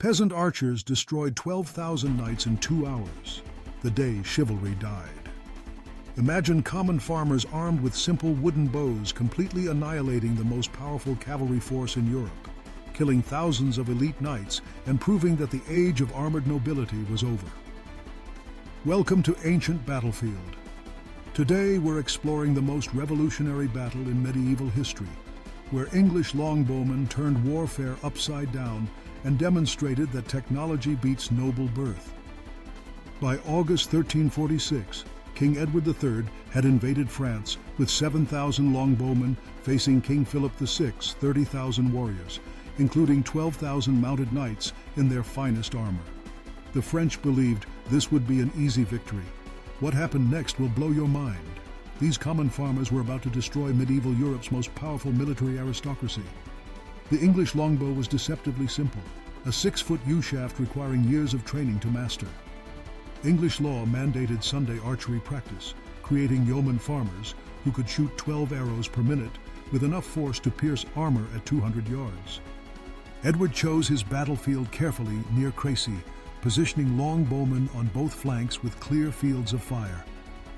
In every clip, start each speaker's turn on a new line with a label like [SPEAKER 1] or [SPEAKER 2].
[SPEAKER 1] Peasant archers destroyed 12,000 knights in 2 hours, the day chivalry died. Imagine common farmers armed with simple wooden bows completely annihilating the most powerful cavalry force in Europe, killing thousands of elite knights and proving that the age of armored nobility was over. Welcome to Ancient Battlefield. Today we're exploring the most revolutionary battle in medieval history, where English longbowmen turned warfare upside down and demonstrated that technology beats noble birth. By August 1346, King Edward III had invaded France with 7,000 longbowmen facing King Philip VI, 30,000 warriors, including 12,000 mounted knights in their finest armor. The French believed this would be an easy victory. What happened next will blow your mind. These common farmers were about to destroy medieval Europe's most powerful military aristocracy. The English longbow was deceptively simple, a 6-foot yew-shaft requiring years of training to master. English law mandated Sunday archery practice, creating yeoman farmers who could shoot 12 arrows per minute with enough force to pierce armor at 200 yards. Edward chose his battlefield carefully near Crécy, positioning longbowmen on both flanks with clear fields of fire.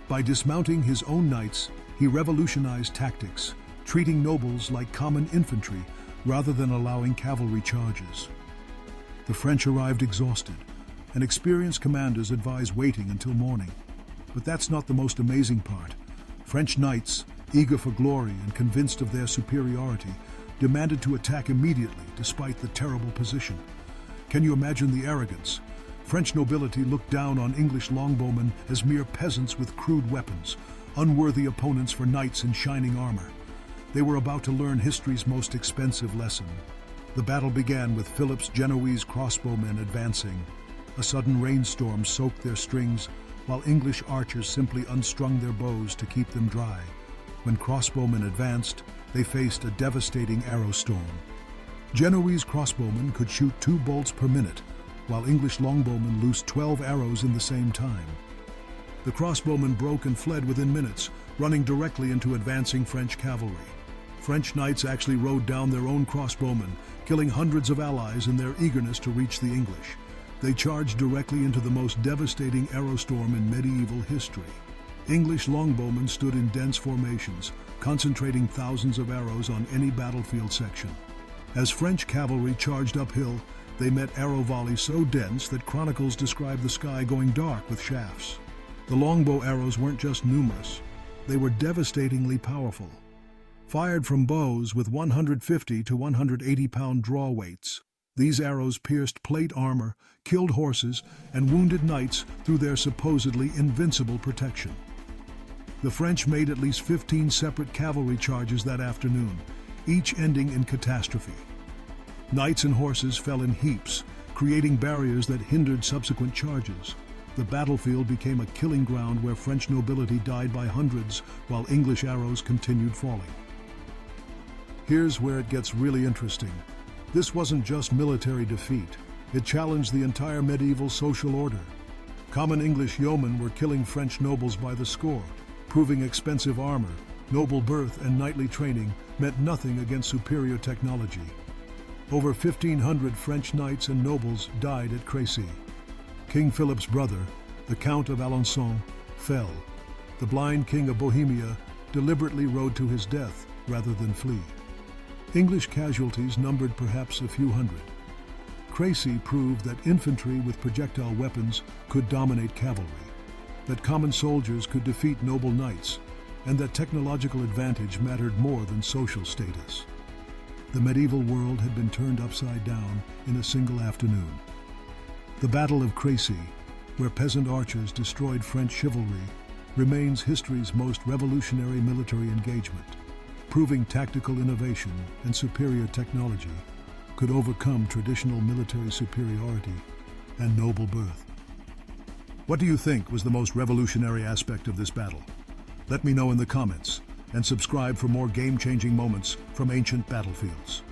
[SPEAKER 1] By dismounting his own knights, he revolutionized tactics, treating nobles like common infantry rather than allowing cavalry charges. The French arrived exhausted, and experienced commanders advised waiting until morning. But that's not the most amazing part. French knights, eager for glory and convinced of their superiority, demanded to attack immediately despite the terrible position. Can you imagine the arrogance? French nobility looked down on English longbowmen as mere peasants with crude weapons, unworthy opponents for knights in shining armor. They were about to learn history's most expensive lesson. The battle began with Philip's Genoese crossbowmen advancing. A sudden rainstorm soaked their strings, while English archers simply unstrung their bows to keep them dry. When crossbowmen advanced, they faced a devastating arrow storm. Genoese crossbowmen could shoot 2 bolts per minute, while English longbowmen loosed 12 arrows in the same time. The crossbowmen broke and fled within minutes, running directly into advancing French cavalry. French knights actually rode down their own crossbowmen, killing hundreds of allies in their eagerness to reach the English. They charged directly into the most devastating arrow storm in medieval history. English longbowmen stood in dense formations, concentrating thousands of arrows on any battlefield section. As French cavalry charged uphill, they met arrow volleys so dense that chronicles describe the sky going dark with shafts. The longbow arrows weren't just numerous, they were devastatingly powerful. Fired from bows with 150 to 180-pound draw weights, these arrows pierced plate armor, killed horses, and wounded knights through their supposedly invincible protection. The French made at least 15 separate cavalry charges that afternoon, each ending in catastrophe. Knights and horses fell in heaps, creating barriers that hindered subsequent charges. The battlefield became a killing ground where French nobility died by hundreds while English arrows continued falling. Here's where it gets really interesting. This wasn't just military defeat. It challenged the entire medieval social order. Common English yeomen were killing French nobles by the score, proving expensive armor, noble birth, and knightly training meant nothing against superior technology. Over 1,500 French knights and nobles died at Crécy. King Philip's brother, the Count of Alençon, fell. The blind king of Bohemia deliberately rode to his death rather than flee. English casualties numbered perhaps a few hundred. Crécy proved that infantry with projectile weapons could dominate cavalry, that common soldiers could defeat noble knights, and that technological advantage mattered more than social status. The medieval world had been turned upside down in a single afternoon. The Battle of Crécy, where peasant archers destroyed French chivalry, remains history's most revolutionary military engagement, proving tactical innovation and superior technology could overcome traditional military superiority and noble birth. What do you think was the most revolutionary aspect of this battle? Let me know in the comments, and subscribe for more game-changing moments from Ancient Battlefields.